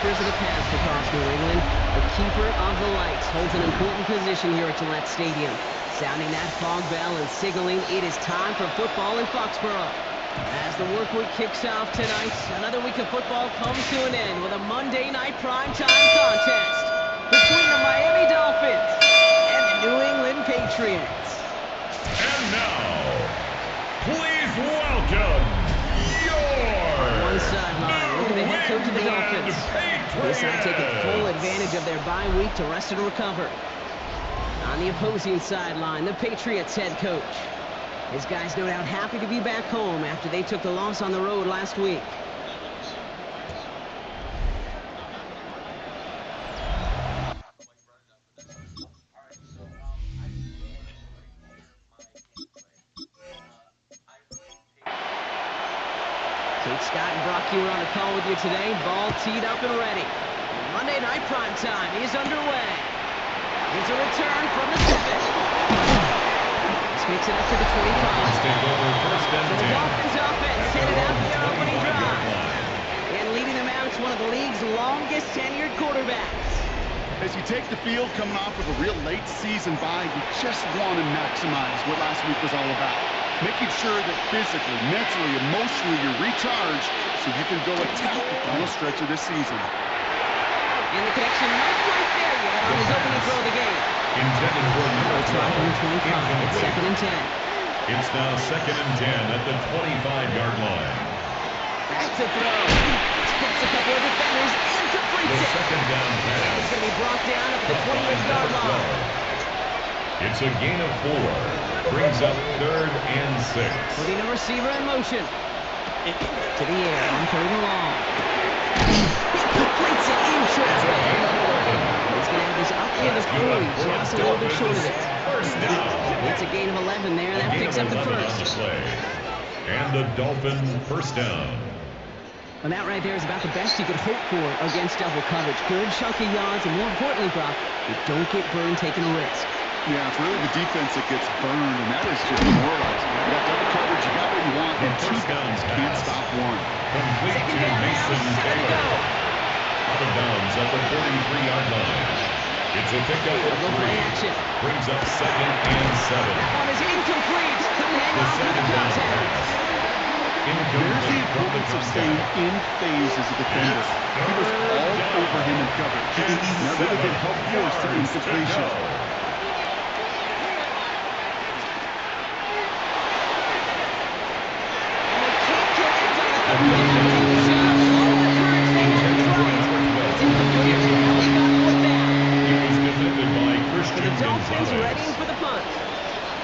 keepers of the past across New England. The keeper of the lights holds an important position here at Gillette Stadium, sounding that fog bell and signaling it is time for football in Foxborough. As the work week kicks off tonight, another week of football comes to an end with a Monday night primetime contest between the Miami Dolphins and the New England Patriots. And now, please welcome on one sideline, look at the head coach of the Dolphins. This side taking full advantage of their bye week to rest and recover. On the opposing sideline, the Patriots head coach. His guys no doubt happy to be back home after they took the loss on the road last week. Kate Scott and Brock Hewer on the call with you today. Ball teed up and ready. Monday night primetime is underway. Here's a return from the 7. This makes it up to the 25. So the Dolphins offense headed out for their opening drive. And leading them out is one of the league's longest tenured quarterbacks. As you take the field coming off of a real late season bye, you just want to maximize what last week was all about. Making sure that physically, mentally, emotionally you're recharged so you can go attack the final stretch of this season. And the connection right there. You got on his opening throw of the game. Intended for number 12. On the 25. It's 2nd and 10. It's now 2nd and 10 at the 25-yard line. That's a throw. Gets a couple of defenders and completes it. Second down pass. It's going to be brought down at the 28-yard line. It's a gain of 4. Brings up 3rd and 6. Putting a receiver in motion. To the air on 3rd and long. He completes it in transit. He's going to have this up near the 40, just a little bit short of it. It's a gain of 11 there. That picks up the first. And the Dolphins first down. Well, that right there is about the best you could hope for against double coverage. Good chunky yards, and more importantly, Brock, you don't get burned taking a risk. Yeah, it's really the defense that gets burned, and that is just demoralizing. You got double coverage, you got what you want, and 2 guys can't stop one. Complete to Mason Taylor. Out of bounds at the 43-yard line. It's a pickup of 3. Brings up 2nd and 7. That one is incomplete. Couldn't hang on through the contact. There's the importance of staying in phase as a defender. He was all over him in coverage. That really did help force the incompletion. The Dolphins readying for the punt.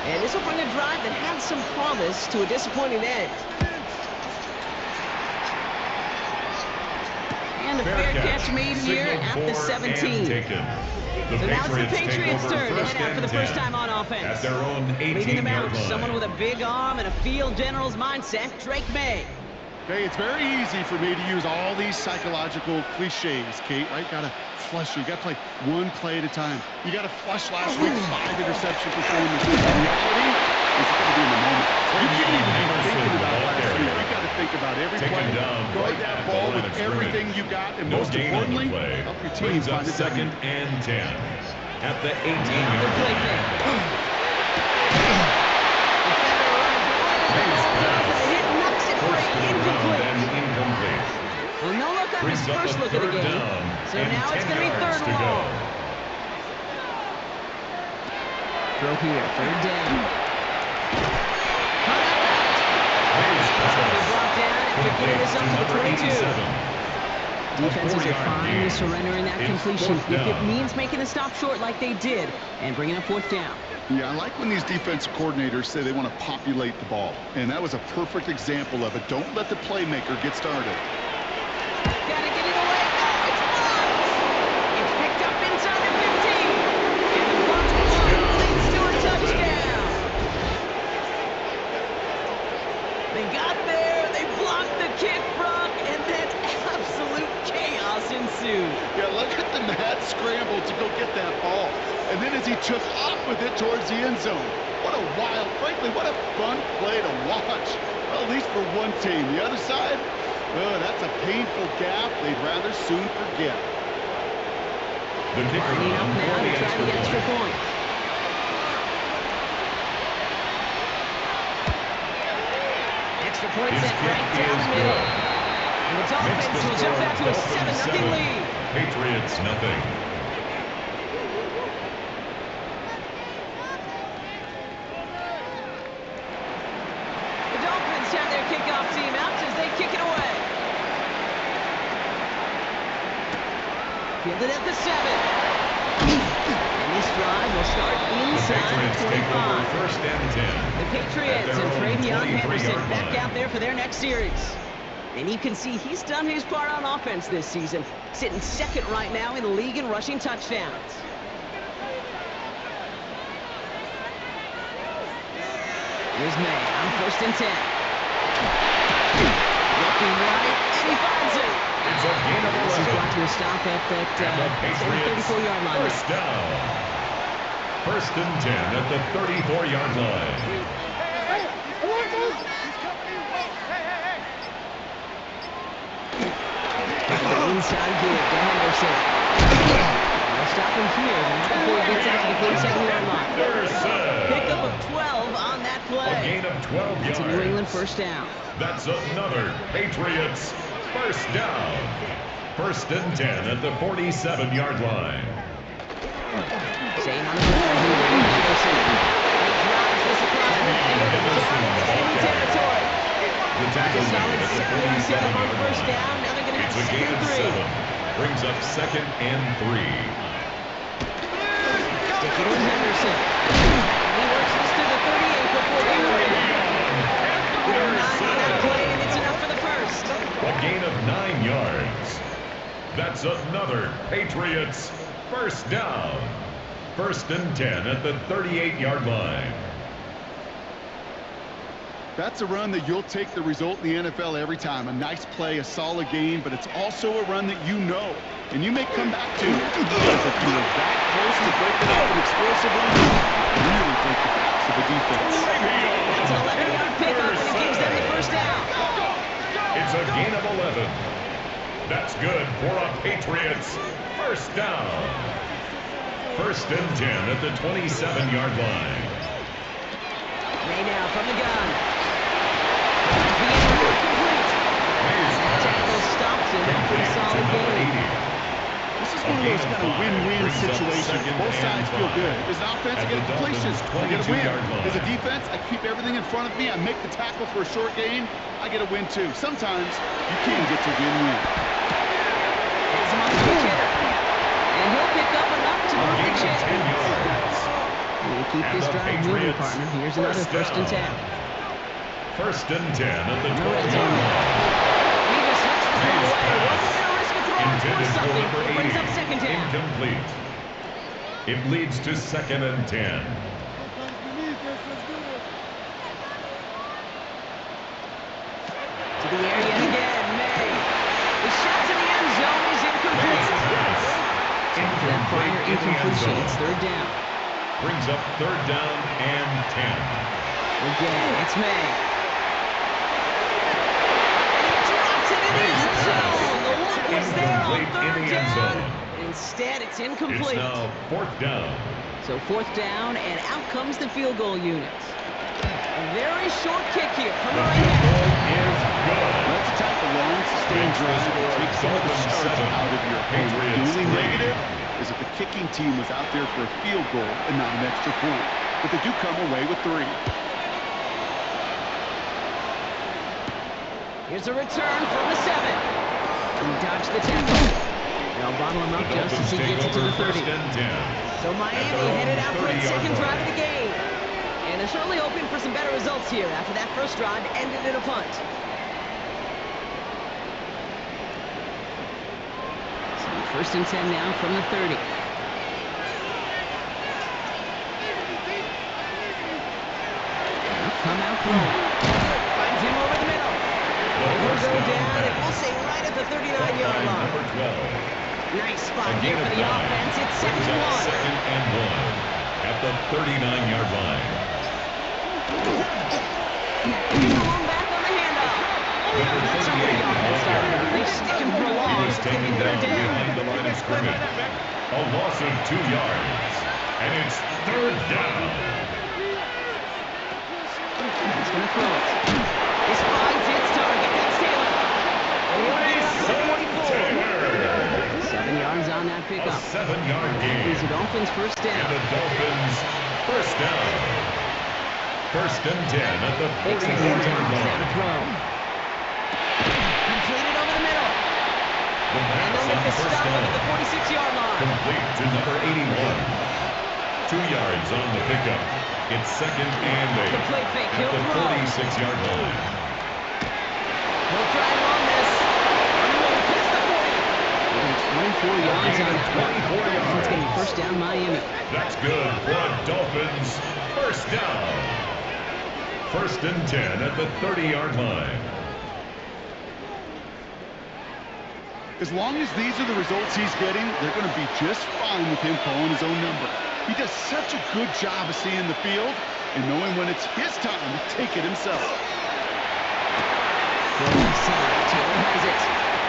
And this will bring a drive that had some promise to a disappointing end. And a fair catch made here at the 17. So now it's the Patriots' turn to head out for the first time on offense. At their own 18-yard leading them out, line. someone with a big arm and a field general's mindset, Drake May. Hey, it's very easy for me to use all these psychological cliches, Kate, right? Got to flush. You got to play one play at a time. You got to flush last week's 5 interception performance. The reality is got to be in the moment. You can't even be thinking about last week. You got to think about every play. Guard that ball with everything you got, and most importantly, help your team find a 2nd and 10 at the 18-yard line. Well, no look on his first look of the game. So now it's going to be 3rd and long. Throw here, 3rd down. Cut out. It's going to be brought down and picking this up to the 22. Defenses are finally surrendering that completion if it means making a stop short like they did and bringing up 4th down. Yeah, I like when these defensive coordinators say they want to populate the ball. And that was a perfect example of it. Don't let the playmaker get started. Gotta get it away. Oh, it's blocked. It's picked up inside the 15. And the blocked punt leads to a touchdown. They got there. They blocked the kick, Brock, and then absolute chaos ensued. Yeah, look at the mad scramble to go get that ball. And then as he took off with it towards the end zone. What a wild, frankly, what a fun play to watch. Well, at least for one team. The other side, Oh, that's a painful gap they'd rather soon forget. The kicker Lining up on now for to the try the extra point. point. Extra point His set kick right down is the middle. good. And the Makes Dolphins the will jump score out to a Dolphins 7-0 7, lead. Patriots nothing. The Dolphins have their kickoff team out as they kick it away. Fielded at the 7. And this drive will start The inside Patriots the take over 25. first and 10. The Patriots and Travion Henderson back out there for their next series. And you can see he's done his part on offense this season, sitting second right now in the league in rushing touchdowns. Here's May on first and 10. Looking right, and he finds it. It's a gain of This is 11. brought to a stop at that Patriots 34-yard line. first down. First and 10 at the 34-yard line. Inside give to Henderson. They'll stop him here before he gets out to the 47-yard line. Pickup of 12 on that A play. gain of 12 It's a yards. New England first down. That's another Patriots first down. First and 10 at the 47-yard line. Staying on the ground here. Henderson. He drives this across midfield and into enemy territory. The tackle Just solid made at the 7 setup on 47-yard first line. down. Now they're going to have It's a gain second of and 3. 7. Brings up second and 3. Stick it with Henderson. He works this to the 38 before they win. 9 on that play, and it's enough for the first. A gain of 9 yards. That's another Patriots first down. First and 10 at the 38-yard line. That's a run that you'll take the result in the NFL every time. A nice play, a solid game, but it's also a run that you know, and you may come back to, because if you were that close to breaking up an explosive run, you really break the backs of the defense. That's an 11-yard pickup, and it gives them the first down. It's a gain of 11. That's good for a Patriots first down. First and 10 at the 27-yard line. May now from the gun. The end complete. Tackle stops him after a solid game. This is one of those kind of win-win situations. Both sides feel good. As an offense, I get a completion. I get a win. As a defense, I keep everything in front of me. I make the tackle for a short gain. I get a win, too. Sometimes you can get to win-win. It's him off the hitter. And he'll pick up enough to move the chains. We'll keep this drive moving, partner. Here's another first and 10. First and 10 at the 12-yard He line. just hits the throw away. Wasn't going to risk a throw and Intended force for something. number It 80. brings up second down. Incomplete. It leads to second and 10. To the area again, May. The shot to the end zone is incomplete. That prior incompletion, it's third down. Brings up third down and 10. Again, it's May. Drops it in the end zone. The look was there on third down. Instead, it's incomplete. It's now fourth down. So fourth down, and out comes the field goal unit. A very short kick here from the The right field hand. goal is good. Let's attack the long, sustained drive and take some of the starch out of your opponent. The only negative is that the kicking team was out there for a field goal and not an extra point. But they do come away with 3. Here's a return from the 7. He dodged the tackle. They'll bottle him up The just as Dolphins he take gets it to over the 30. first and 10. So Miami headed out for its second drive of the game. And they're certainly hoping for some better results here after that first drive ended in a punt. So first and 10 now from the 30. Come out throwing. Finds him over the middle. It will go down, and we'll say right at the 39-yard line. Number 12. Nice spot A here gain for of the 9. offense. It's second Brings and up 1. second and 1 at the 39-yard line. Here's the long back on the handoff. Number That's over the 38 offense to They stick him for a He loss. was It's going to taken be third down down. behind the line of scrimmage. A loss of 2 yards. And it's third down. He's going to throw it. This finds its target. That's Taylor. And he'll bring it up to the 44. Taylor. 7 yards on that A pickup. 7-yard That gives the gain. Dolphins first And down. the Dolphins first down. First and 10 at the Takes the 44-yard handoff. Now to line. throw. Completed over the middle. The And pass they'll on make the first stop down. at the 46-yard line. Complete to number 81. 2 yards on the pickup. It's second and 8 The play fake. at He'll the throw. 46-yard line. He'll try it on this. On the way past the 40. They're going to 24 yards gain on of that one. 24 It's going to be yards. first down Miami. That's good for a Dolphins first down. First and 10 at the 30-yard line. As long as these are the results he's getting, they're going to be just fine with him calling his own number. He does such a good job of seeing the field and knowing when it's his time to take it himself. Throw left side. Taylor has it.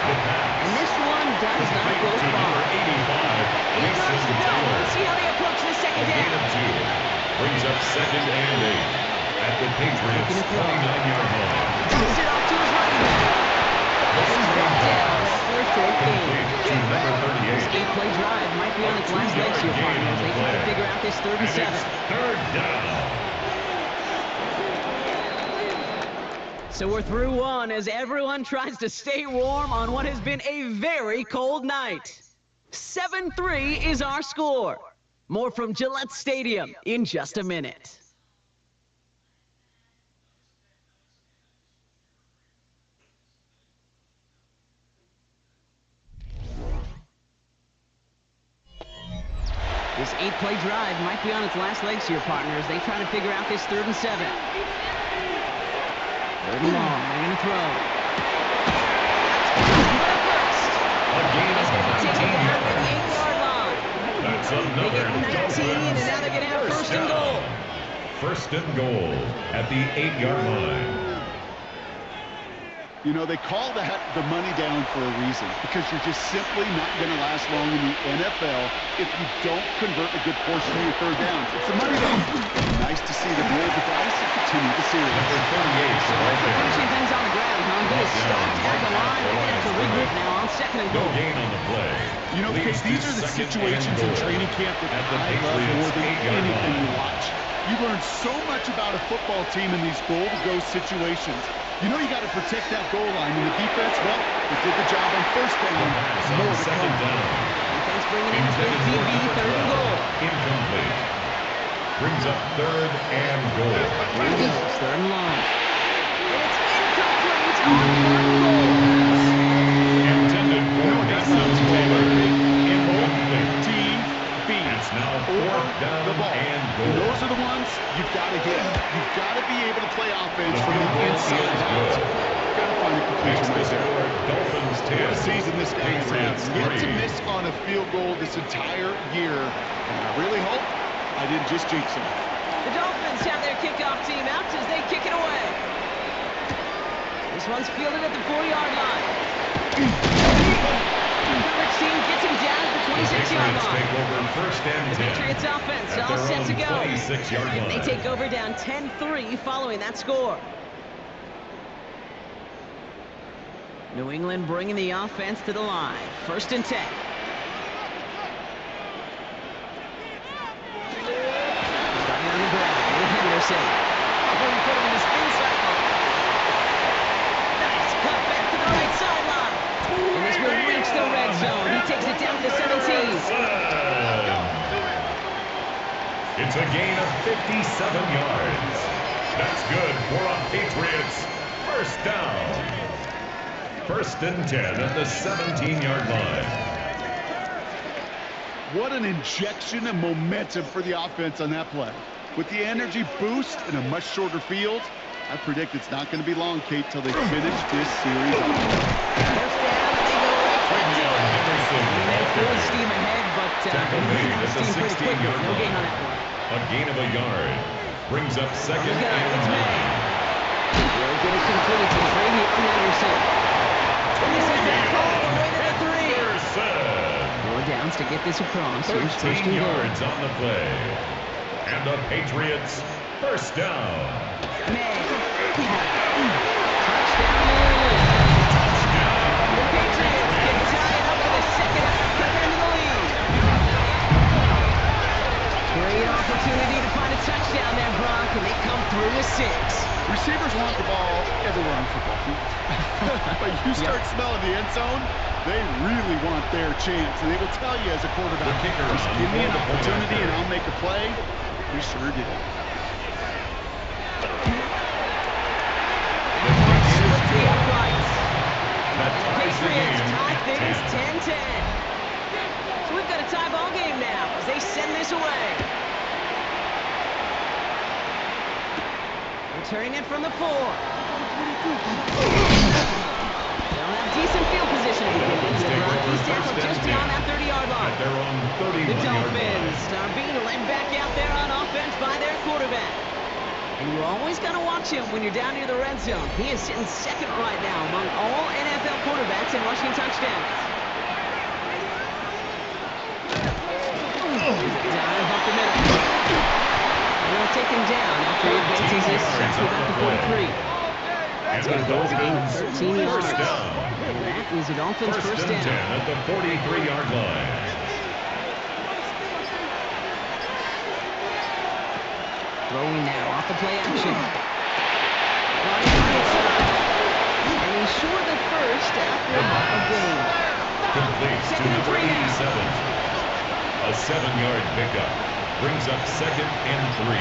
The pass. And this one does not Complete go to far. number 85, 8 yards to Mason go. Taylor. Let's see how they approach this A second gain down. of 2. Brings up second and 8 at the Patriots' Making a throw. 29-yard line. Toss it off to his running back. He's brought down after a short Complete to gain. number 38. This 8-play drive might be on its last legs here, partners. They try to figure out this third and And 7. it's third down. So we're through one as everyone tries to stay warm on what has been a very cold night. 7-3 is our score. More from Gillette Stadium in just a minute. This 8-play drive might be on its last legs here, partners. They try to figure out this third and 7. Third and long. They're going to throw. A gain of He's going to be 19 taken down to the yards. 8-yard line. That's They another get 19, and now they're going to have first and goal. First and goal at the 8-yard line. You know, they call that the money down for a reason, because you're just simply not going to last long in the NFL if you don't convert a good portion of your third downs. It's the money down. Nice to see the roll of the dice and continue the series. Number 38, They're finishing things on the ground, huh? He is stopped at the line. They're going to have to regroup now on second and No goal. gain on the play. You know, Leads because these to are the second situations and in goal training camp that at the I love Patriots' more than 8-yard anything line. you watch. You learn so much about a football team in these goal-to-go situations. You know you got to protect that goal line, and the defense, well, they did the job on first The down. pass More on to second come. down. Defense bringing in a big Intended for DB, number third and 12. goal. Incomplete. Brings up third and goal. Here he goes, third and long. And it's incomplete on fourth and goal. Intended for Mason Taylor. Incomplete. Team B. It's now Over fourth down the ball. and And goal. those are the ones you've got to hit. You've got to be able to play offense The from field the goal inside is out. good. Got to find a Makes completion the right there. score Dolphins 10. What a season this guy has had. Patriots Yet to 3. miss on a field goal this entire year. And I really hope I didn't just jinx him. The Dolphins have their kickoff team out as they kick it away. This one's fielded at the 4-yard line. W13 gets him down at the The 26-yard Patriots line. take over first and The 10. Patriots offense At all their set own to go. 26-yard line. They take over down 10-3 following that score. New England bringing the offense to the line. First and 10. Starting on the ground with Henderson. Oh, he put him in the spin cycle. Nice cut back to the right sideline. And this will reach the red zone. He takes it down to the 17. It's a gain of 57 yards. That's good for a Patriots first down. First and 10 at the 17-yard line. What an injection of momentum for the offense on that play. With the energy boost and a much shorter field, I predict it's not going to be long, Kate, till they finish this series off. First down, and they go right back to it. Henderson. They're full steam ahead, but Tackle made at the steam pretty quickly. 16-yard No gain on line. that one. A gain of a yard. Brings up second It's and May. 9. Will get it complete to Xavier Henderson. this is back all the way to the 3. Anderson. 4 downs to get this across. Here's first 13 and goal. yards on the play. And the Patriots first down. May. Touchdown, Maryland. The Patriots can tie it up with a second half into the lead. Great opportunity to find a touchdown there, Brock, and they come through with 6. Receivers want the ball everywhere on football field. But you start smelling the end zone, they really want their chance. And they will tell you as a quarterback, just give me an opportunity and I'll make a play. He sure did. Split the uprights. That ties the Patriots game tie at things 10. 10-10. So we've got a tie ball game now as they send this away. Returning it from the 4. They'll have decent field position to begin with. The Rockies down just beyond that 30-yard line. They're on The 31-yard line. Dolphins are being led back out there on offense by their quarterback. And you always got to watch him when you're down near the red zone. He is sitting second right now among all NFL quarterbacks in rushing touchdowns. Dive up the middle. And they'll take him down after he advances this to about the 43. And It's going to go as a gain of 13 yards. first down. And that is the Dolphins' First first and 10 down. at the 43-yard line. Throwing now off the play action. Running right side. And he's short the first after a gain. Completes to Second and number 3 now. 87. A 7-yard pickup brings up second and 3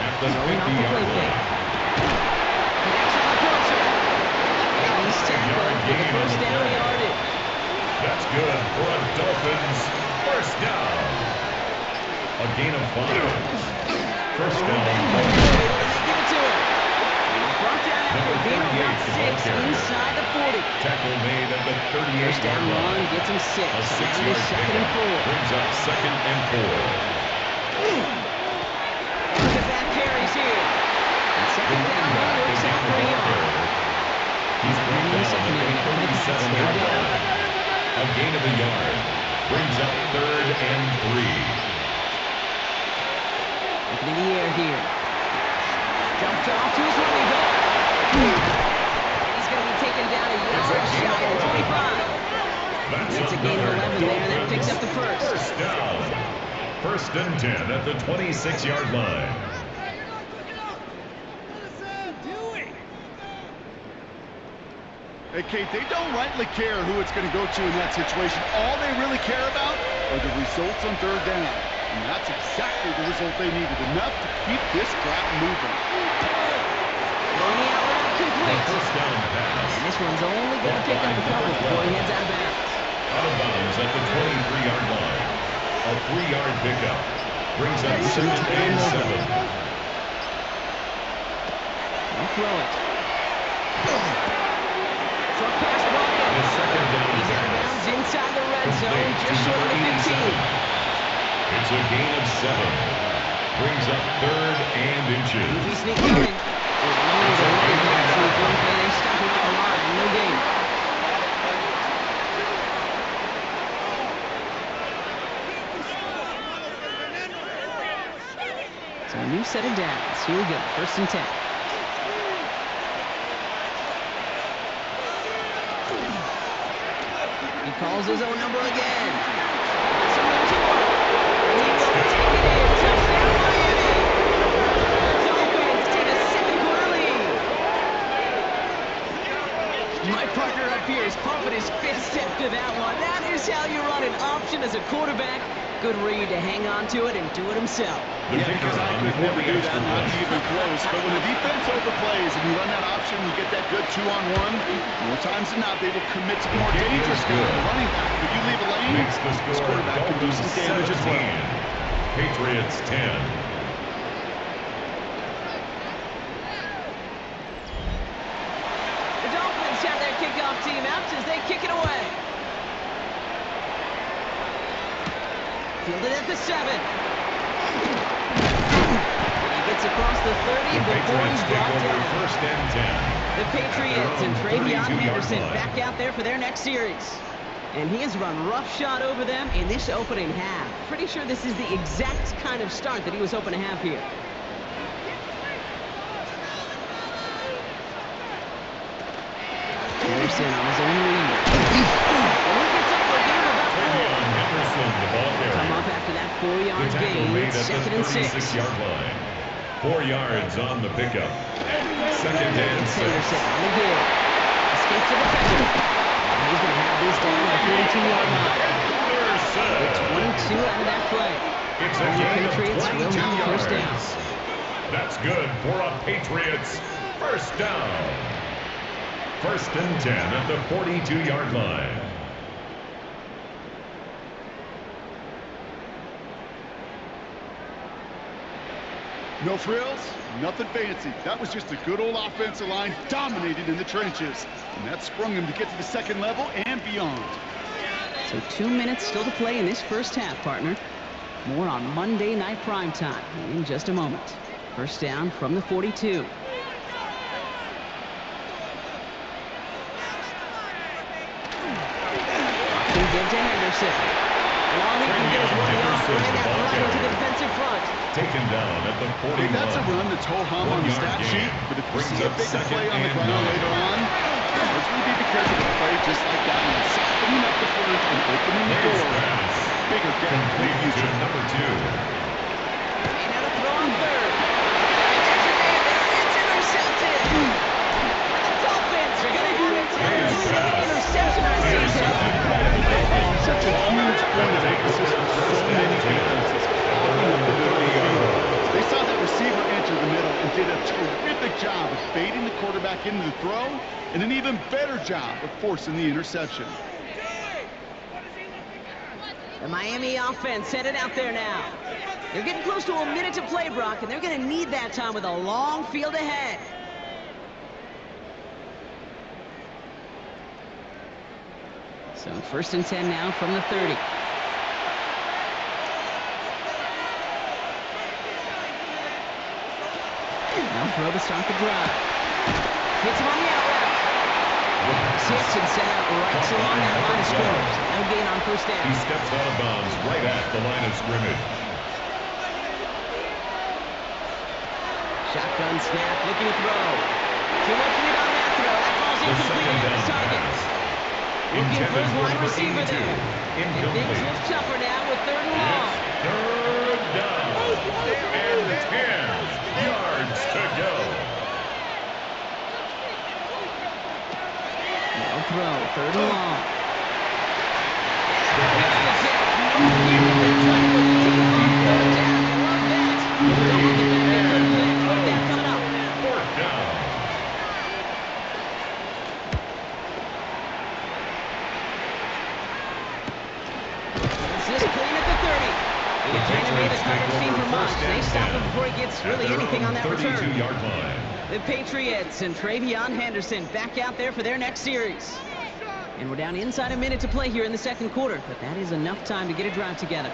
at the Throwing off the 50-yard play line. Connects on the crosser. He's tackled for the first down yardage. That's good for a Dolphins first down. A gain of 5. First down. Give it to him. Brought down after Number being about 38 6 carrier. inside the 40. Tackle made at the First 38-yard down line. run gets him 6. A So now 6-yard he's second and pickup 4. brings up second and 4. Look at that carries here. And second down run works out for a yard. He's brought down at the 37-yard line. A gain of a yard brings up third and 3. Looking in the air here. Dumped off to his running back. He's going to be taken down a yard shy of 25. That's a gain of 11 there, and that picks up the first. First down. First and 10 at the 26-yard line. Hey, Kate, they don't rightly care who it's going to go to in that situation. All they really care about are the results on third down. And that's exactly the result they needed. Enough to keep this crap moving. Going the out route complete. First down pass. And this one's only going to pick up a couple before he heads out of bounds. Out of bounds at the 23-yard line. A 3-yard pickup brings up second and 7. They'll throw it. Short pass Ryan. The second down He's out of pass. bounds inside the red zone, Complete to just short of number the 15. 87. It's a gain of 7. Brings up third and inches. Easy sneak coming. The running backs in the one play, they stuck him at the line. No gain. So a new set of downs. Here we go. First and 10. He calls his own number again. Similar to one. And he will take it in. Touchdown, Miami. Dolphins take a second-quarter lead. My partner up here is pumping his fifth step to that one. That is how you run an option as a quarterback. Good read to hang on to it and do it himself. Yeah, because I could never do that, not even close. But when the defense overplays and you run that option, you get that good 2-on-1, more times than not, they will commit to the more dangerous guy, the running back. If you leave a lane, Makes the this score quarterback can do some damage as well. 17. Patriots 10. The Dolphins have their kickoff team out as they kick it away. Fielded at the 7. And he gets across the 30 The before Patriots he's take brought over down. first and 10. The Patriots and Henderson back out there for their next series. And he has run roughshod over them in this opening half. Pretty sure this is the exact kind of start that he was hoping to have here. Henderson on his own lead. And he gets up for a game of about 4. Come up after that 4-yard gain. It's 2nd and 6. 36-yard line. 4 yards on the pickup. 2nd and 6. Henderson on the give. Escapes the defender. He's going to have this down at the 42-yard line. It's 22 out of that play. It's a gain of 22 yards. First down. That's good for a Patriots first down. 1st and 10 at the 42-yard line. No frills, nothing fancy. That was just a good old offensive line dominated in the trenches. And that sprung him to get to the second level and beyond. So 2 minutes still to play in this first half, partner. More on Monday Night Primetime in just a moment. First down from the 42. Option give to Henderson. And all he can get is running off, running that right into the defensive front. Taken down at the 41. Hey, that's a run that's ho-hum on the stat sheet, but if you see a bigger play on the ground later on, it's going to be because of a play just like that one. Softening up the front and opening the door. Bigger gap in the future. Number 2. And now to throw on third. It's intercepted. The Dolphins are going to have its 3rd interception of the season. Such a huge point of emphasis for so many defenses. They saw that receiver enter the middle and did a terrific job of baiting the quarterback into the throw, and an even better job of forcing the interception. The Miami offense headed out there now. They're getting close to a minute to play, Brock, and they're going to need that time with a long field ahead. So 1st and 10 now from the 30. Now throw to start the drive. Hits him on the outlet. Hits and set out right along that line of scrimmage. No gain on first down. He steps out of bounds right at the line of scrimmage. Shotgun snap, looking to throw. Too much lead on that throw. That ball's incomplete on his target. Looking for his wide receiver there. And things look tougher now with 3rd and long. 3rd down. And 10 yards to go. No throw, 3rd and long. They stop him before he gets really anything on that return. 32-yard line. The Patriots and Henderson back out there for their next series. And we're down inside a minute to play here in the 2nd quarter, but that is enough time to get a drive together.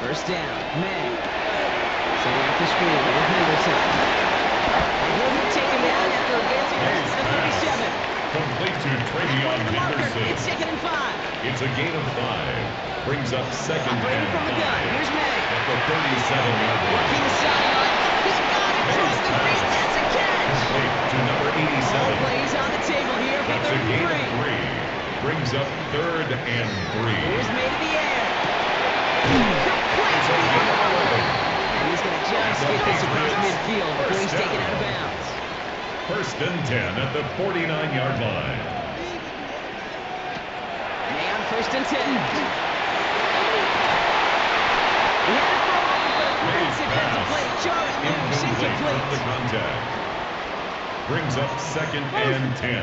First down, May. Setting up the screen with Henderson. And he'll be taken down after advancing past the 37. Complete to Henderson. It's 2nd and 5. It's a gain of 5. Brings up 2nd Operating and from the 5. gun. Here's May. At the 37-yard line. Working the sideline. He's got it across the field. That's a catch. Complete to number 87. All plays on the table here for That's a 3rd gain and of 3. Brings up 3rd and 3. Here's May to the air. It's a gain of 11. And he's going to just get this across midfield before he's taken out of bounds. 1st and 10 at the 49-yard line. May on 1st and 10. He had it thrown, but a great defensive play. Jarrett moves incomplete. The contact. Brings up 2nd and 10.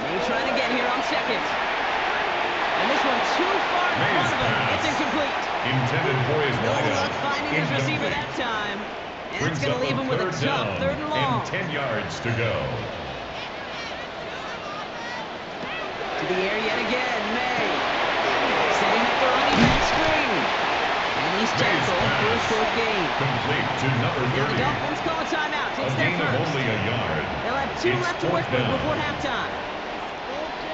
May trying again here on 2nd. And this one too far in front of him. It's incomplete. Intended for his No wideout. luck finding his receiver that time. And that's going to leave him with a tough 3rd and long. And 10 yards to go. To the air yet again, May. Setting up the running back screen. And he tackle for a short gain. Complete to number 30. Now the Dolphins call a timeout. It's A their gain of first. only a yard. They'll have 2 It's left to work fourth with down. before halftime.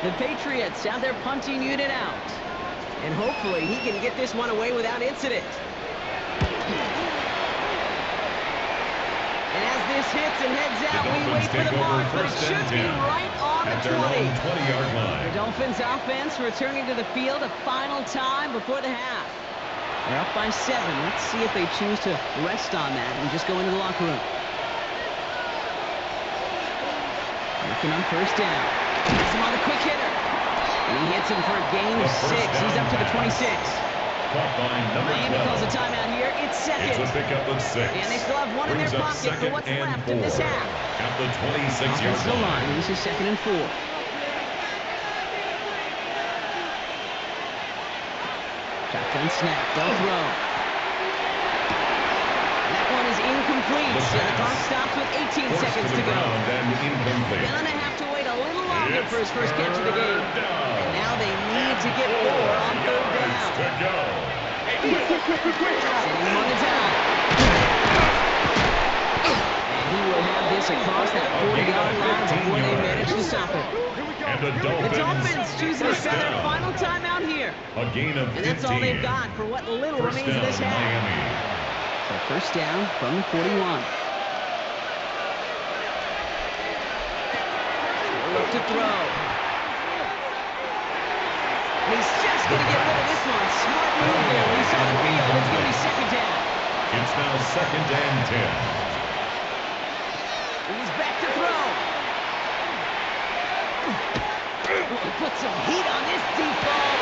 The Patriots have their punting unit out. And hopefully he can get this one away without incident. And as this hits and heads out, we Dolphins wait for take the over mark, but it first should and be 10 right on the at their 20. own 20-yard The line. Dolphins offense returning to the field a final time before the half. They're up by 7. Let's see if they choose to rest on that and just go into the locker room. Looking on first down. Has him on the quick hitter. And he hits him for a gain of 6. He's up to the 26. Caught by number Miami 12. calls a timeout here. It's second. It's a pickup of 6. And they still have 1 in their Brings up pocket for second what's and left 4 of this half. at the 26-yard Offensive line. line. This is 2nd and 4. Shotgun snap. They'll throw. That one is incomplete. The So the pass. clock stops with 18 Forced seconds to to the go. ground and incomplete. Gonna have to wait a little longer It's for his first catch of the game. third down. And now they need to get 4 on 3rd down. To go. Sending him on the down. And he will have this across that 40-yard line before they manage to stop it. And the The Dolphins choosing to first spend their down. final timeout here. A gain of 15. And that's all they've got for what little First remains down, of this half. Miami. So first down from the 41. Look to throw. And he's just going to get rid of this one. Smart move there. We saw the field. It's going to be second down. It's now 2nd and 10. He's back to throw. He put some heat on this deep ball.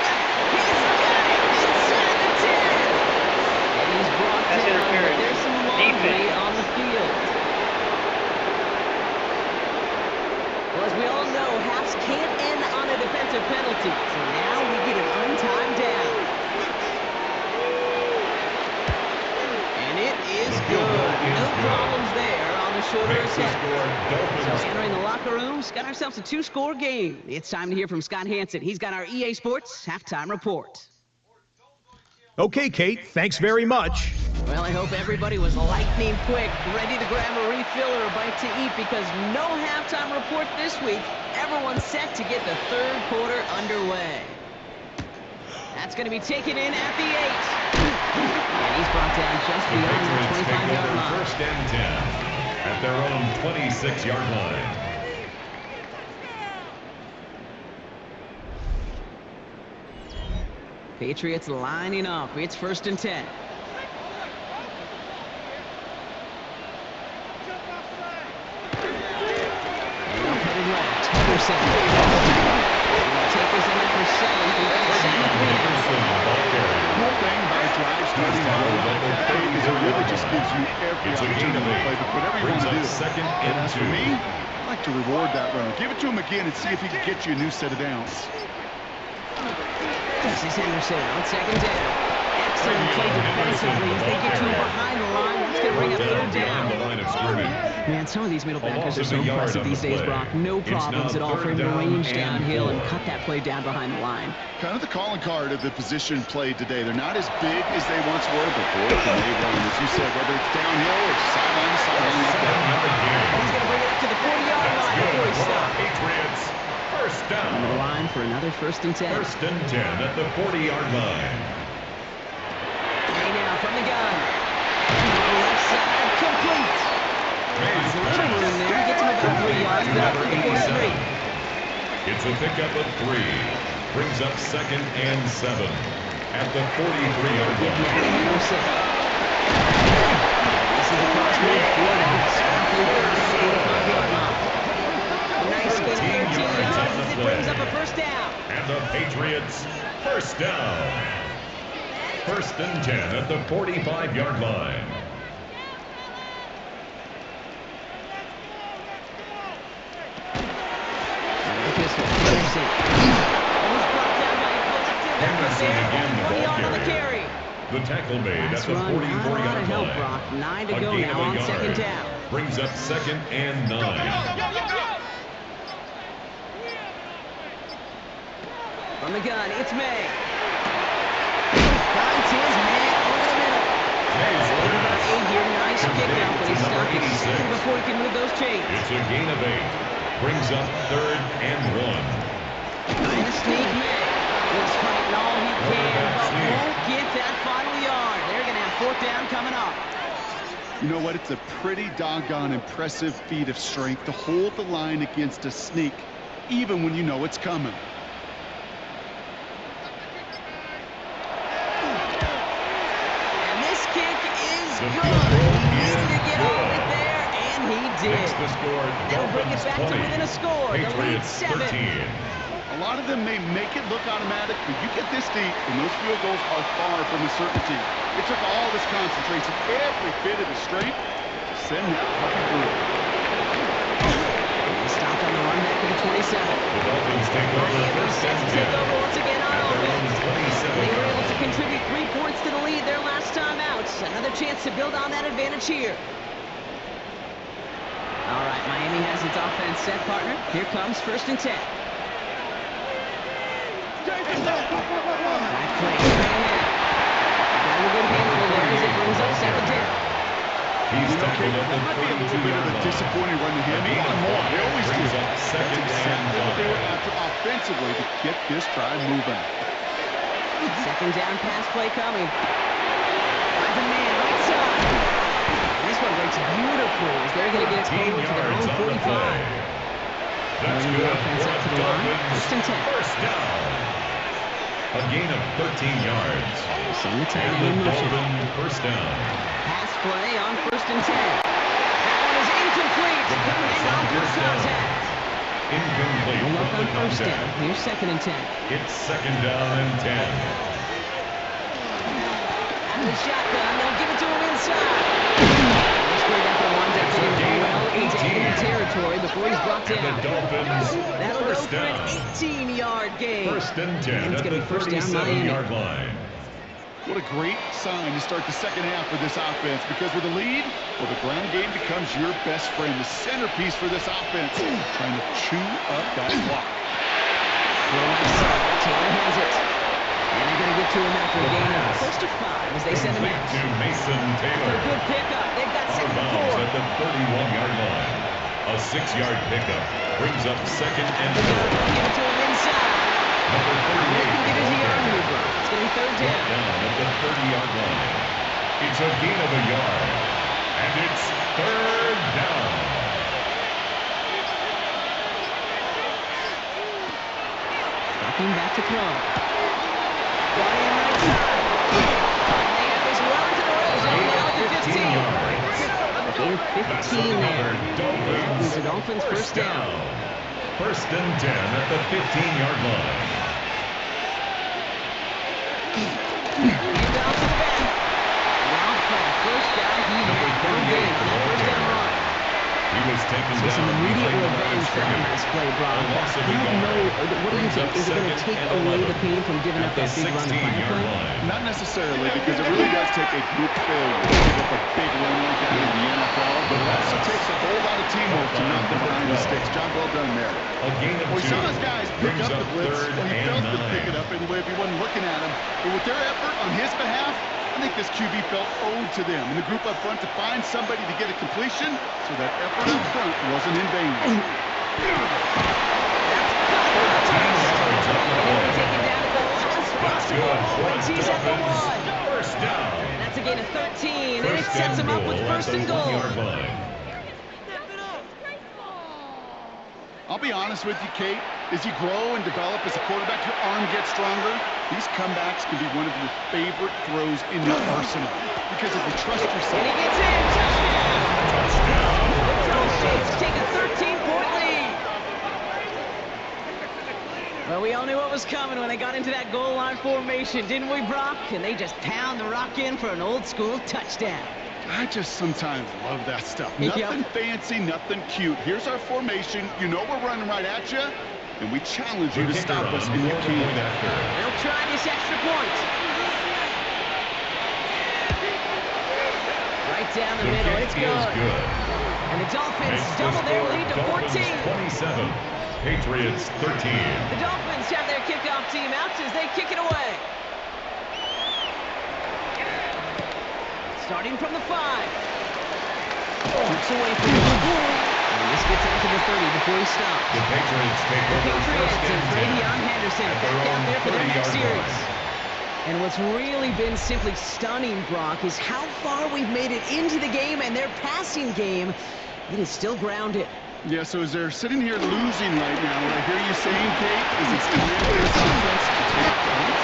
He's got it inside the 10. And he's brought That's down, but interference. there's some laundry on the field. Well, as we all know, halves can't end on a defensive penalty. So now we get an untimed down. And it is good. No problems there on the shorter Makes the attempt. score So Dolphins. entering the locker rooms, got ourselves a 2-score game. It's time to hear from Scott Hansen. He's got our EA Sports halftime report. Okay, Kate, thanks very much. Well, I hope everybody was lightning quick, ready to grab a refill or a bite to eat, because no halftime report this week. Everyone's set to get the 3rd quarter underway. That's going to be taken in at the 8. And he's brought down just The beyond the Patriots take 25-yard over line. 1st and 10 at their own 26-yard line. Patriots lining up. It's 1st and 10. Headed left. Henderson. Take this in there for 7. We've got 7-3 now. The whole thing about a drive starting low like that is it really just gives you every It's a gain opportunity of to play 8. whatever you want Brings to up do. 2nd And and as 2. for me, I like to reward that runner. Give it to him again and see if he can get you a new set of downs. This is Henderson on 2nd down. Excellent play defensively as they get to him behind the line. That's going to bring up 3rd Behind the down. line of scrimmage. Man, some of these middle A backers loss are of so a yard impressive on these the days, play. Brock. No It's problems now at all for him 3rd to down range and downhill 4. and cut that play down behind the line. Kind of the calling card of the position played today. They're not as big as they once were, but boy, can they run. As you said, whether it's downhill or sideline to sideline like that. He's going to bring it up to the 40-yard That's line good before he for our stops. Patriots. First Under the down. line for another 1st and 10. 1st and 10 at the 40-yard line. Play now from the gun. Left side, complete. There's a little room there. Gets him about 3 yards, but up to the 43. It's a pickup of 3. Brings up 2nd and 7 at the 43-yard Give now line. to Henderson. This is across midfield. That's complete at the 45-yard line. A nice gain of 13 yards as it brings up a 1st down. And the Patriots, first down. 1st and 10 at the 45-yard line. Henderson. He's brought down by a collective effort Henderson there. again, the 1 ball yard on the carrier. carry. The tackle made at Last the run, not a lot of 44-yard help, line. Brock. 9 to A go gain now of a on yard. 2nd down. Brings up 2nd and 9. From the gun, it's May. Finds his man over the middle. Gain of about 8 here. Nice pickup, but he stopped a second before he could move those chains. It's a gain of 8. Brings up 3rd and 1. Trying to sneak man. He's fighting all he can, but won't get that final yard. They're going to have 4th down coming up. You know what? It's a pretty doggone impressive feat of strength to hold the line against a sneak, even when you know it's coming. And this kick is good. He needed to get all it there, and he did. Makes the score. That'll bring it back 20. to within a score. The lead Patriots 7. 13. A lot of them may make it look automatic, but you get this deep, and those field goals are far from a certainty. It took all this concentration, every bit of the strength, to send that puppy through. He stopped on the run back to the 27. The Dolphins take over first Set and to 10. take over once again on At their own offense. 27. They were able to contribute 3 points to the lead their last time out. Another chance to build on that advantage here. All right, Miami has its offense set, partner. Here comes 1st and 10. Back play straight ahead. Got a good handful there as it brings up 2nd down. He's tackled at the That might be a little bit of 32-yard a line. disappointing run to him. They want more. They always do. Brings up That's 2nd exactly what they were and 1. after offensively to get this drive moving. 2nd down pass play coming. Finds a man right side. This one breaks beautiful as they're going to get it 14 forward to their yards own on the 45. play. That's Bringing the good offense for up to the the line. Dolphins. 1st and 10. First down. A gain of 13 yards. Send the tight And end in the motion. Dolphins first down. Pass play on 1st and 10. That one is incomplete. The Coming pass in on on first first down. contact. Incomplete No luck from on the first down. contact. Here's 2nd and 10. It's 2nd down and 10. Out of the shotgun. They'll give it to him inside. This quarterback will wind up getting well into enemy territory before he's brought And the down. Dolphins That'll go first for an down. 18-yard gain. 1st and 10 And it's at going to the be first down Miami. 37-yard line. What a great sign to start the second half for this offense, because with a lead, well, the ground game becomes your best friend, the centerpiece for this offense, trying to chew up that clock. Little left side. Taylor has it. And they're going to get to him after a gain of close to 5 as they send him Complete out. to Mason For a Taylor. good pickup. They've got Out of 2nd and bounds 4. at the 31-yard line. A 6-yard pickup brings up 2nd and Give 4. it to him inside. Number They 38. can get his yard mover. It's going to be 3rd down. Down at the 30-yard line. It's a gain of a yard. And it's 3rd down. Looking back to throw. Got in right side. They have this well into the red zone now at the 15. yards. Gain of That's 15 another there. That means the Dolphins first down. 1st and 10 at the 15-yard line. Inbound to the back. Now for a first down. He had no gain on that first down run. He was taken So down. some immediate behind the line revenge of for that scrimmage. last play, Brock. A loss of I a don't know. yard. What do you Brings think? up Is it going to 2nd take and away 11 the pain from giving at up the that big run the prior 16-yard play? line. Not necessarily, because it really does take a group failure to give up a big run like that in the NFL, but it also takes a whole lot of teamwork to knock them behind the sticks. Job well done there. A gain of Well, we 2. saw those guys pick Brings up the blitz. 3rd Well, he and felt to pick 9. it up anyway if he wasn't looking at him. But with their effort on his behalf, I think this QB felt owed to them and the group up front to find somebody to get a completion, so that effort up front wasn't in vain. 13 yards on the play. Taken down at the last That's possible good for moment. the He's at the Dolphins. 1. First down. That's a gain of 13, and it First sets and him up with goal at 1st the and goal. 1-yard line. I'll be honest with you, Kate. As you grow and develop as a quarterback, your arm gets stronger. These comebacks can be one of your favorite throws in your arsenal, because if you trust And yourself. he gets in. Touchdown. The Dolphins take a 13-point lead. Well, we all knew what was coming when they got into that goal line formation, didn't we, Brock? And they just pound the rock in for an old-school touchdown. I just sometimes love that stuff. Yep. Nothing fancy, nothing cute. Here's our formation. You know we're running right at you, and we challenge you to stop us, and you can't. They'll try this extra point. Right down the middle. It's good. And the Dolphins double their lead to 14. 27. Patriots 13. The Dolphins have their kickoff team out as they kick it away. Starting from the 5. Trips away from him. And this gets out to the 30 before he stops. The Patriots take over first And and 10 Travion Henderson at back their out own there for their next 30-yard series. line. And what's really been simply stunning, Brock, is how far we've made it into the game, and their passing game, it is still grounded. Yeah, so as they're sitting here losing right now, what I hear you saying, Kate, is it's time for this offense to take points.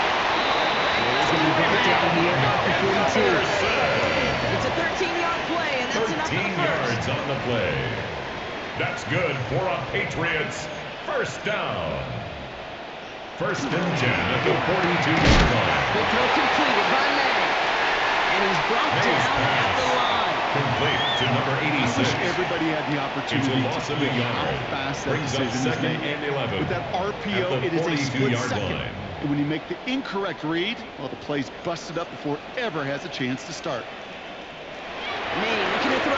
It's going to be brought down here at the 42. It's a 13-yard play, and that's enough for the 13 first. yards on the play. That's good for a Patriots first down. First and 10 at the 42-yard line. The throw completed by May. And he's brought May's down at the pass line. complete to number I wish 86. everybody had the opportunity It's a loss to of a feel how yard. fast that Brings up decision is second made. and 11. With that RPO, at the it is a split 42-yard second. line. And when you make the incorrect read, well, the play's busted up before it ever has a chance to start. May looking to throw.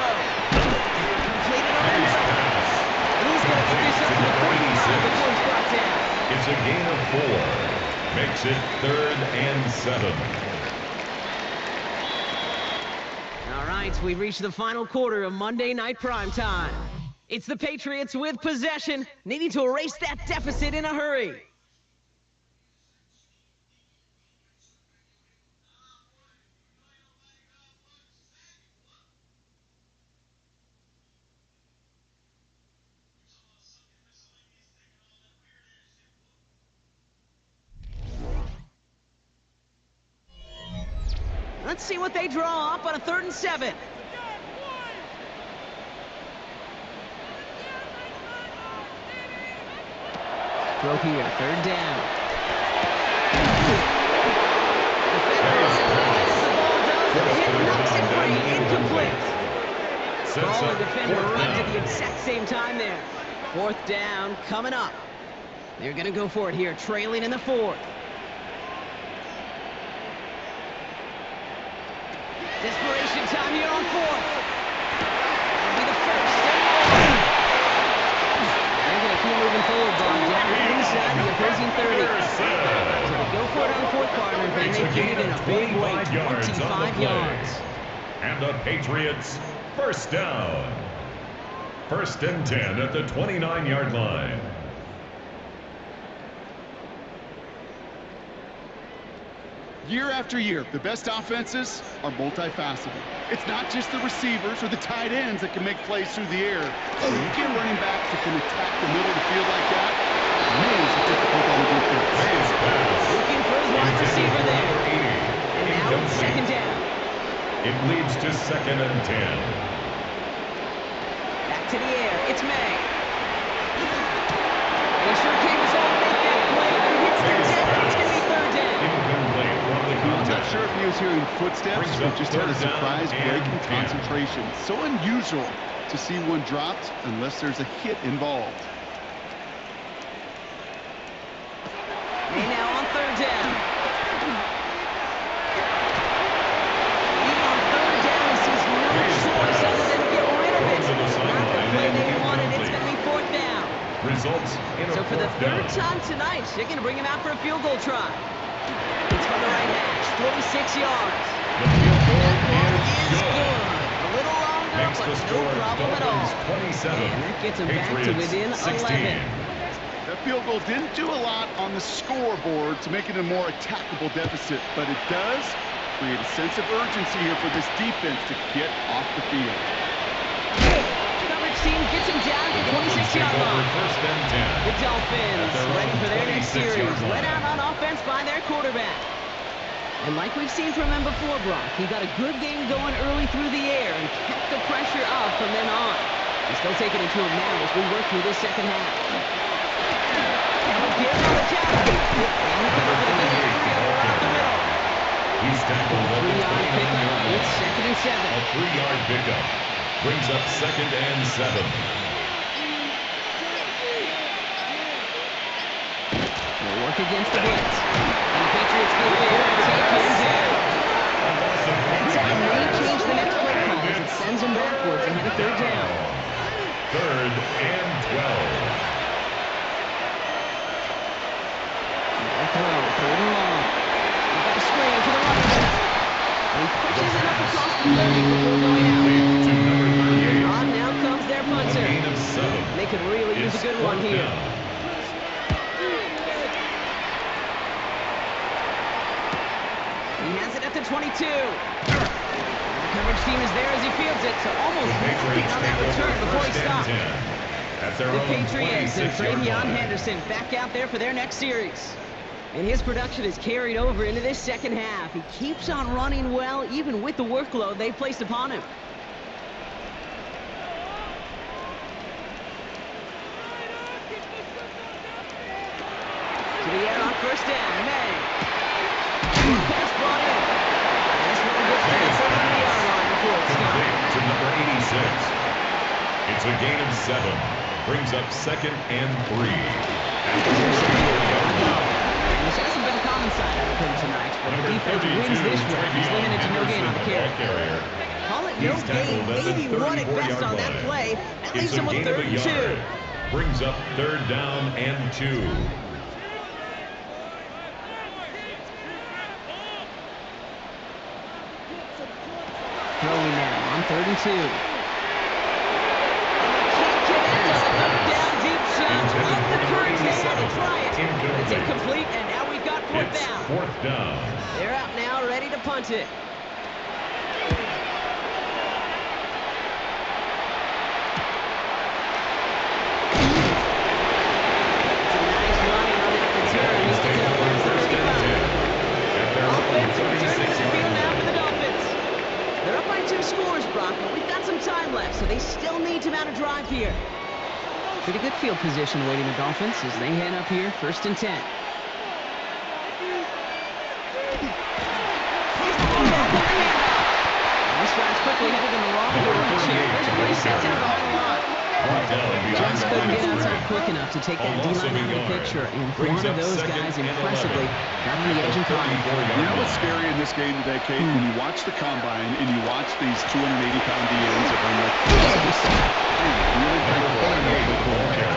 Completed on the May's middle. pass He's going to get this up to the 45 before he's brought down. It's a gain of 4. Makes it 3rd and 7. All right, we've reached the final quarter of Monday Night Primetime. It's the Patriots with possession, needing to erase that deficit in a hurry. Let's see what they draw up on a 3rd and 7. Throw here, 3rd down. Knocks it free, incomplete. Ball and defender runs at the exact same time there. 4th down coming up. They're going to go for it here, trailing in the 4th. Desperation time here on 4th. That'll be the first. They're going to keep moving forward, Bob. Down inside the opposing 30. So they go for it on 4th, partner, and they get it in a big way, 25 yards. And the Patriots first down. First and 10 at the 29-yard line. Year after year, the best offenses are multifaceted. It's not just the receivers or the tight ends that can make plays through the air. So you get running backs that can attack the middle of the field like that. Millions of difficult on the defense. May's pass. Looking for his wide receiver there. And now it's 2nd down. It leads to 2nd and 10. Back to the air. It's May. And he sure came his own to make that play, but he hits the deck. It's going to be 3rd down. Incomplete from the I'm not contact. sure if he was hearing footsteps Brings or up just had a 3rd down surprise break in and 10. concentration. So unusual to see one dropped unless there's a hit involved. May now on 3rd down. Even on 3rd down, he sees no choice other than to get rid of it. Not the play they wanted. It's going to be 4th down. Results in a So for the 4th 3rd down. time tonight, they're going to bring him out for a field goal try. It's from the right hash, 46 yards. The field goal That is is good. good. A little longer, Makes but the no score problem at all. Dolphins 27. And that gets him back to Patriots within 16. 11. That field goal didn't do a lot on the scoreboard to make it a more attackable deficit, but it does create a sense of urgency here for this defense to get off the field. Coverage team gets him down to the 26-yard line. First and 10. The Dolphins ready for their next series. Led out on offense by their quarterback. And like we've seen from him before, Brock, he got a good game going early through the air and kept the pressure up from then on. He's still taking it to him now as we work through this 2nd half. Give him the challenge. And he comes up with a big area around the middle. He's tackled at the 3-yard 29-yard pickup. line. It's 2nd and 7. A 3-yard pickup brings up 2nd and 7. They'll work against the blitz. And the Patriots go there and take him down. That may change the next play call as it sends him backwards ahead of 3rd down. 3rd and 12. Throw, 3rd and long. He's got a screen to the running back. And he pushes it up across the learning before going out. Complete to number 38. On now comes their A punter. gain of 7. They could really use a It's good one fourth here. down. He has it at the 22. The coverage team is there as he fields it, so almost The walking Patriots on take that return over before he first and stopped. 10. At their The own Patriots and 26-yard Travion line. Henderson back out there for their next series. And his production is carried over into this second half. He keeps on running well, even with the workload they placed upon him. To the air on first down, May. Pass brought in. And this one gets to the 30-yard line before it's stopped. Complete to number 86. It's a gain of 7. Brings up second and 3. At the 34-yard line. And this hasn't been a common sight out of him tonight, but the Number defense 32, wins this one. He's Travion limited to no gain on the Henderson, carry. ball carrier. Call it no He's gain, tackled at the maybe one at best 34-yard on that line. play. That leaves It's a him with gain of 3rd a and 2. yard. Brings up 3rd down and 2. Throwing now on 3rd and 2. And they can't connect on the third down deep shot. Intended Off the for curve, they had to 87. try it. It's Incomplete. incomplete, and now we've got 4th It's down. 4th down. They're out now, ready to punt it. It's a nice running on that return. He sticks it up on his 35. Offense returning to the field now for the Dolphins. They're up by 2 scores, Brock, but we've got some time left, so they still need to mount a drive here. Pretty good field position awaiting the Dolphins as they head up here, 1st and 10. He's pulled back on the handoff. And this drive's quickly headed in the wrong direction. But he sets it behind the line. Just couldn't get outside quick enough to take that D-line out of the picture. And one of those guys impressively got on the edge and caught it. You know what's scary in this game today, Kate? When you watch the combine and you watch these 280-pound DNs that run like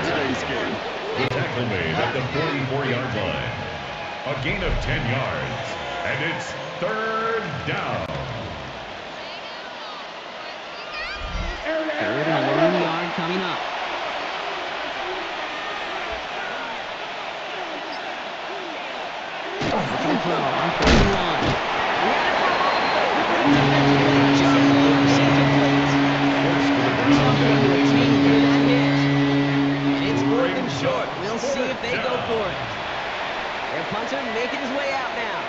today's game. The tackle made at the 44-yard line. A gain of 10 yards. And it's 3rd down. 3rd and 1 yard coming up. Looking to throw on 3rd and 1. He had it for a moment. Defensive John Lewis incomplete. Retaining through that hit. And it's 4th and short. We'll see if they go for it. Their punter making his way out now.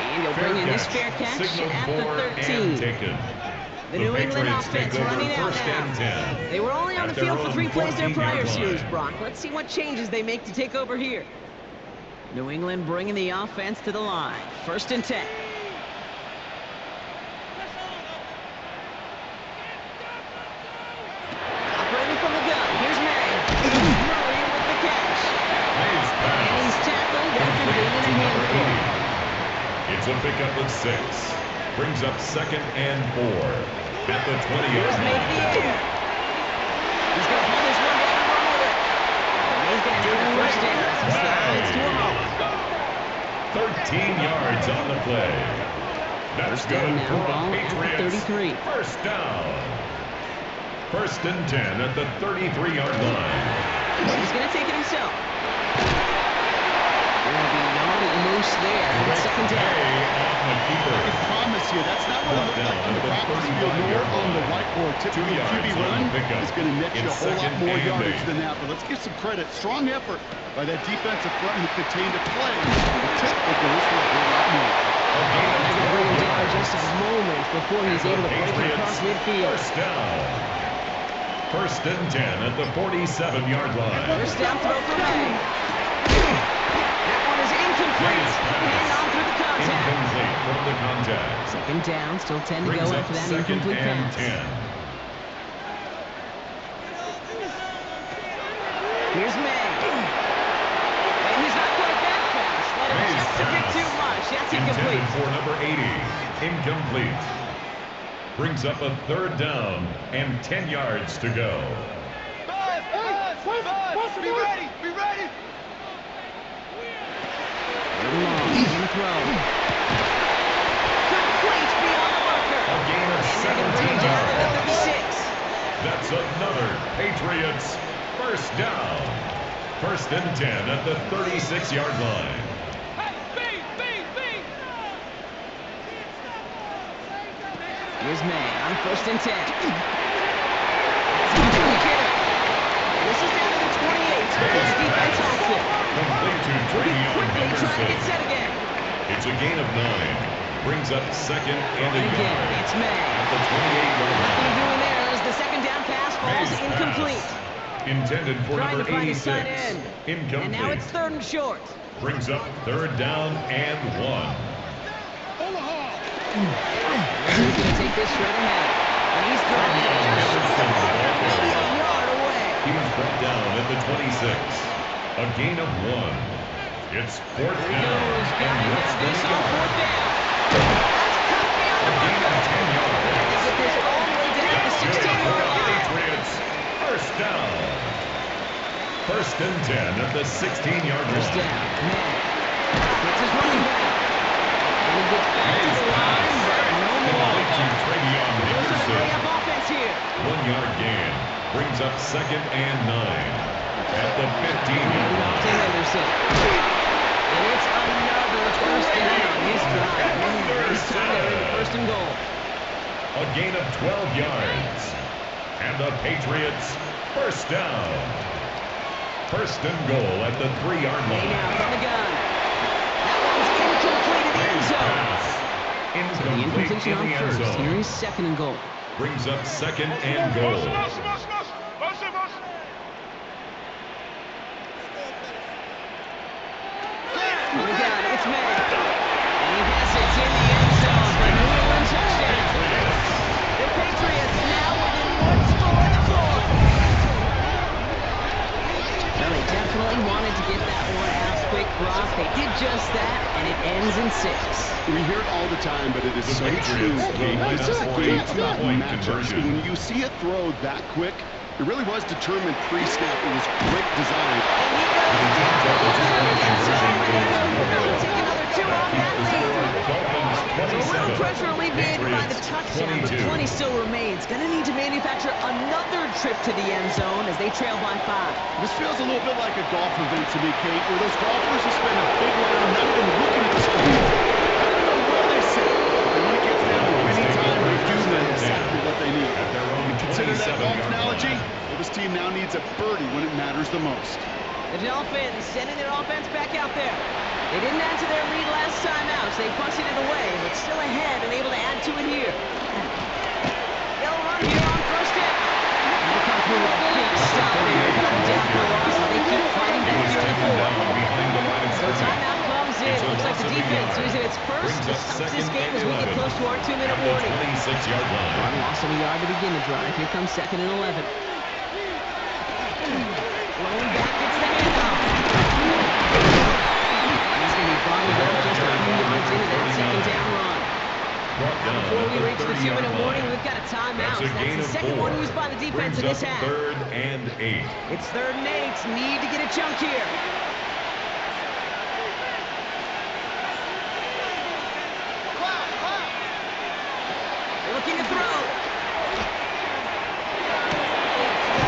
And he'll bring in this fair catch at the 13. The New England offense running out now. They were only on the field for 3 plays their prior series, Brock. Let's see what changes they make to take over here. New England bringing the offense to the line. 1st and 10. Operating from the gun. Here's May. Murray with the catch. And he's tackled after being in a handful. It's a pickup of 6. Brings up 2nd and 4. At the 20-yard Here's May line. to the air. He's going to pull this one down and run with it. And May's going to have the 1st down as he slides to a home. 13 yards on the play. That's First good down for now, ball a at the Patriots. 33. 1st down. 1st and 10 at the 33-yard line. He's going to take it himself. There'll be no loose there. And it's 2nd down. On the keeper. I promise you, that's not what it looked like on the practice field nor on the whiteboard. Typically, QB run is going to net you a whole lot more yardage than that. But let's give some credit. Strong effort by that defensive front who contained a play. The tip that goes for a whole lot more. Had to bring him down just a moment before he's able to break it across midfield. 1st down. 1st and 10 at the 47-yard line. 1st down throw for May. That one is incomplete. Hang on through the contact. Incomplete from the contact. 2nd down, still 10 to Brings go up after that 2nd incomplete and pass. 10. Here's May. And he's not quite that fast. Let him May's just a bit pass. too much. That's Intended incomplete. for number 80. Incomplete. Brings up a 3rd down and 10 yards to go. Third long. In throw. Complete beyond the marker. A gain of And they're going to bring 17 him down at yards. the 36. That's another Patriots first down. First and 10 at the 36-yard line. Here's May on first and 10. This is down to the 28. Bills defense halts it. Complete to Travion Quickly trying to Henderson. get set again. It's a gain of 9. Brings up second and a Again, yard. it's May. At the 28-yard Nothing line. doing there as the second down pass falls May's incomplete. pass. Intended for Trying number to find 86. his tight end. Incomplete. And now it's third and short. Brings up third down and 1. He's going to take this straight ahead. And he's throwing it just maybe a yard away. He was brought down at the 26. A gain of 1. It's fourth Here down. goes. Got And to less get than this a on yard. fourth down. That's cut beyond A the gain marker. of 10 yards. They get this all the way down to the 16-yard line. Patriots, first down. First and 10 at the 16-yard First line. down. Man. Gets his running back. And he gets back to the line, but no more. Complete to Travion There's a Henderson. hurry-up offense here. 1-yard gain. Brings up second and 9. At the 15-yard Off to line. Henderson. And it's another first down on his drive. Man, this time they're in first and goal. A gain of 12 yards. And the Patriots, first down. First and goal at the 3-yard May line. now from the gun. That one's incomplete in the end zone. Pass. So the Incomplete incompletion in on the end first. Here zone. is second and goal. Brings up second and goal. From the gun, it's May. And he has it in the end zone for a New England touchdown. The Patriots now within one score of the fourth. Well, they definitely wanted to get that one out quick, Brock. They did just that, and it ends in 6. We hear it all the time, but it is The so true. Patriots gain This is a enough game points about for point matchups. conversion. When you see it throw that quick, it really was determined pre-snap. It was great design. And he goes down the corner of the end zone, and they're able to take another 2 off that lead. Dolphins So a little 27. pressure alleviated by the Patriots touchdown, but 22. plenty still remains. Going to need to manufacture another trip to the end zone as they trail by 5. This feels a little bit like a golf event to me, Kate, where those golfers who spend a big round not even looking at the screen. I don't know where they sit. But when it gets down to winning time, they do know exactly what they need. At their own Consider that golf 27-yard analogy. line. Well, this team now needs a birdie when it matters the most. The Dolphins sending their offense back out there. They didn't add to their lead last time out, so they punted it away, but still ahead and able to add to it here. They'll run here on first down. And they come through a big stop here, but down for a loss, and they keep fighting He back was here in the taken down fourth. behind the line of So scrimmage. timeout comes in. It's a Looks like loss the of a defense yard. using its first Brings to up stop this second game and as we get 11. close to our 2-minute At the warning. 26-yard line. One loss of a yard to begin the drive. Here comes second and 11. Rolling back, gets the handoff. He's going to be bottled up just a few yards into that second down run. Brought Now, down before at we the reach the 30-yard 2-minute warning, line. we've got a timeout. That's a That's gain the of second 4. one used by the defense in Brings this up half. third and 8. It's third and 8. Need to get a chunk here. They're looking to throw.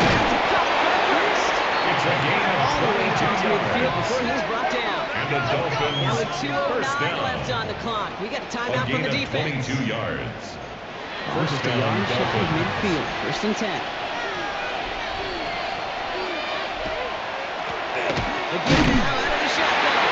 That's a couple for the first. It's a gain of All the way 22 towards midfield yards. before he's brought down. And the Dolphins, Now with first 2:09 down. left on the clock. We got a A timeout from gain the of defense. 22 yards. First First a down, yard shy of Dolphins. midfield. First and 10. Again now out of the shotgun.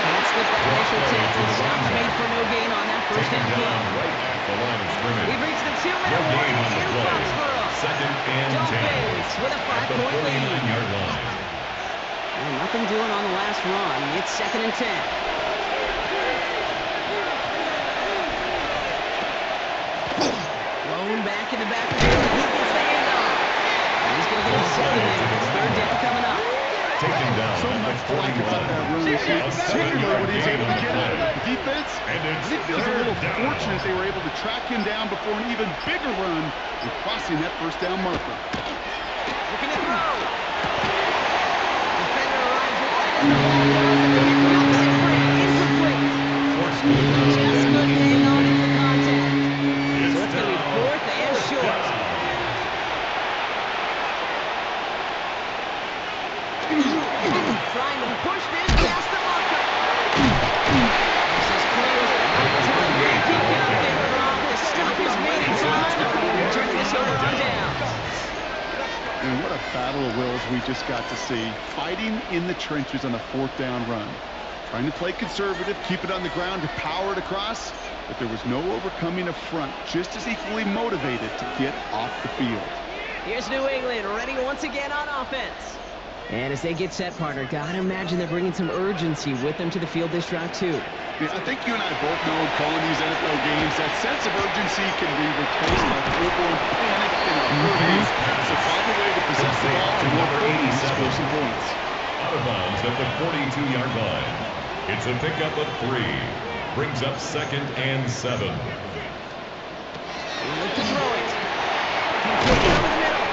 Can't slip that initial tackle. Stop made for no gain on that first Taken down down play. right at the line of scrimmage. We've reached the No 2-minute gain warning on the in play. Foxborough. Second and 10. Dolphins with a At the 5-point lead. 49-yard line. Well, nothing doing on the last run. It's second and 10. Thrown back in the backfield, and he gets the handoff. And he's going to get himself in there. It's third down coming up. Taken down So at the much flack about that 41. run. A Particularly what he's 7-yard able to gain get on out the of play. the defense. And I it's think it was a third little down. fortunate they were able to track him down before an even bigger run and crossing that first down marker. Looking to throw. Defender arrives right at the line. Throws it to the opposite frame. Just couldn't hang on in the contact. It's So it's going to be down. 4th and short. Trying to push this past the marker. This is close. Right to the making out there, Rob. The stop is made in time. Turning this over on downs. And what a battle of wills we just got to see. Fighting in the trenches on a 4th down run. Trying to play conservative, keep it on the ground to power it across. But there was no overcoming a front just as equally motivated to get off the field. Here's New England ready once again on offense. And as they get set, partner, gotta imagine they're bringing some urgency with them to the field this drive, too. Yeah, I think you and I both know calling these NFL games, that sense of urgency can be replaced by full-blown panic in a hurry. So find a way to possess the ball and more importantly, score some points. Out of bounds at the 42-yard line. It's a pickup of 3. Brings up 2nd and 7. Look to throw it. Take it over the middle.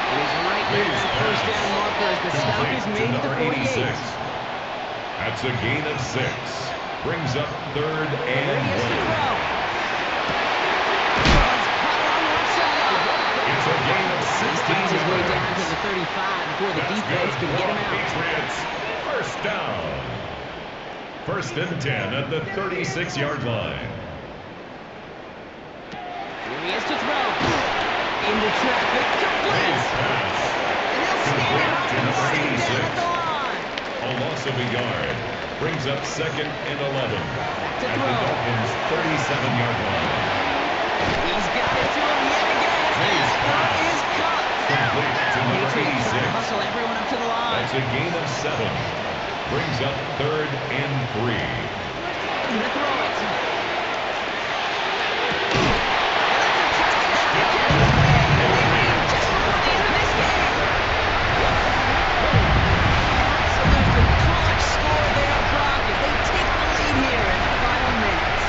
And he's right near that first down marker as the stop is made at the 48. That's a gain of 6. Brings up 3rd and 1. It's a gain of 16 Finds his way yards. down to the 35 before the defense can get him out. Patriots, first down. 1st and 10 at the 36-yard line. Here he is to throw. Into traffic, complete. Nice pass. And they'll stand off To and number sit 86. down at the line. A loss of a yard. Brings up 2nd and 11 to at the throw. Dolphins' 37-yard line. He's got it to him yet again. Nice That pass. one is caught. Complete to number Patriots trying to 86. hustle everyone up to the line. That's a gain of 7. Brings up 3rd and 3. Gonna throw it.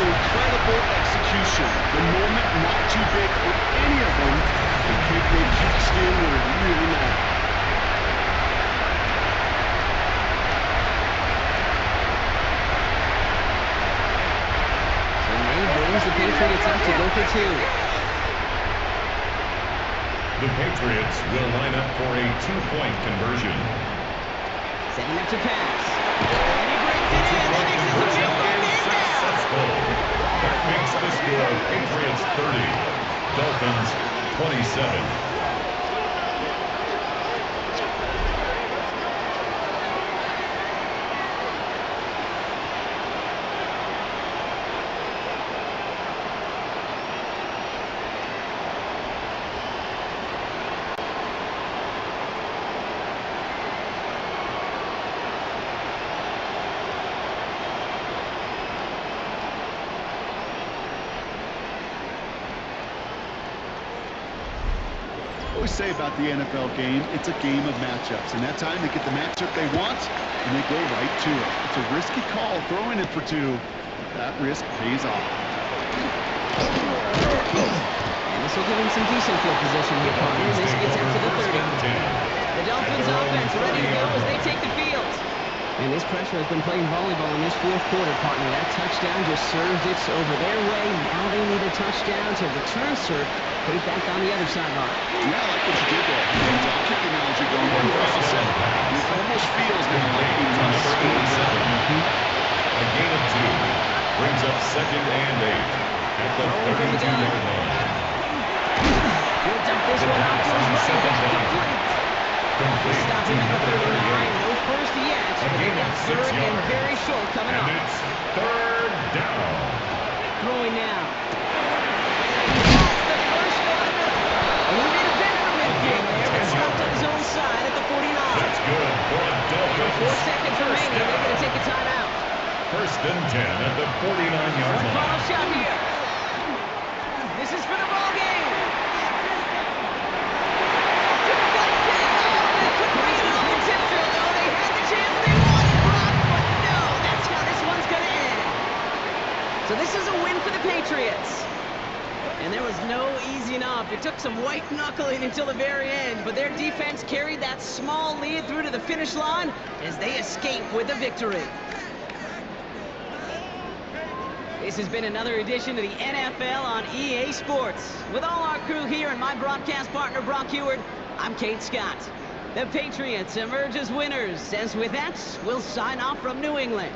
Incredible execution. The moment not too big for any of them. And Cape May kicks in where it really mattered. So May brings the Patriots up to go for 2. The Patriots will line up for a 2-point conversion. Setting up to pass. And he brings it in. That makes this a big one in now. Successful. That makes the score Patriots 30, Dolphins 27. I always say about the NFL game, it's a game of matchups. And that time they get the matchup they want, and they go right to it. It's a risky call throwing it for 2. That risk pays off. And this will give him some decent field position here, partner. This gets out to the 30. The Dolphins offense ready to go as they take the field. And this pressure has been playing volleyball in this 4th quarter, partner. That touchdown just served it over their way. Now they need a touchdown to return serve. Put it back on the other sideline. Yeah, I like what you did there. The drop kick analogy going on. Well said. It almost feels now like you must score. A gain of 2. Brings up 2nd and 8 at the 32-yard line. He'll dump this one out to his running back. Complete. Stop him at the 39. No first yet. But they got 3rd and very short coming up. And it's 3rd down. Throwing now. The first one. And he made a bend for midfield there, but stopped on his own side at the 49. That's good for a Dolphins. 4 seconds remaining. They're going to take a timeout. 1st and 10 at the 49-yard One line. final shot here. This is for the ball game. So this is a win for the Patriots. And there was no easing up. It took some white knuckling until the very end, but their defense carried that small lead through to the finish line as they escape with a victory. This has been another edition of the NFL on EA Sports. With all our crew here and my broadcast partner, Brock Heward, I'm Kate Scott. The Patriots emerge as winners, as with that, we'll sign off from New England.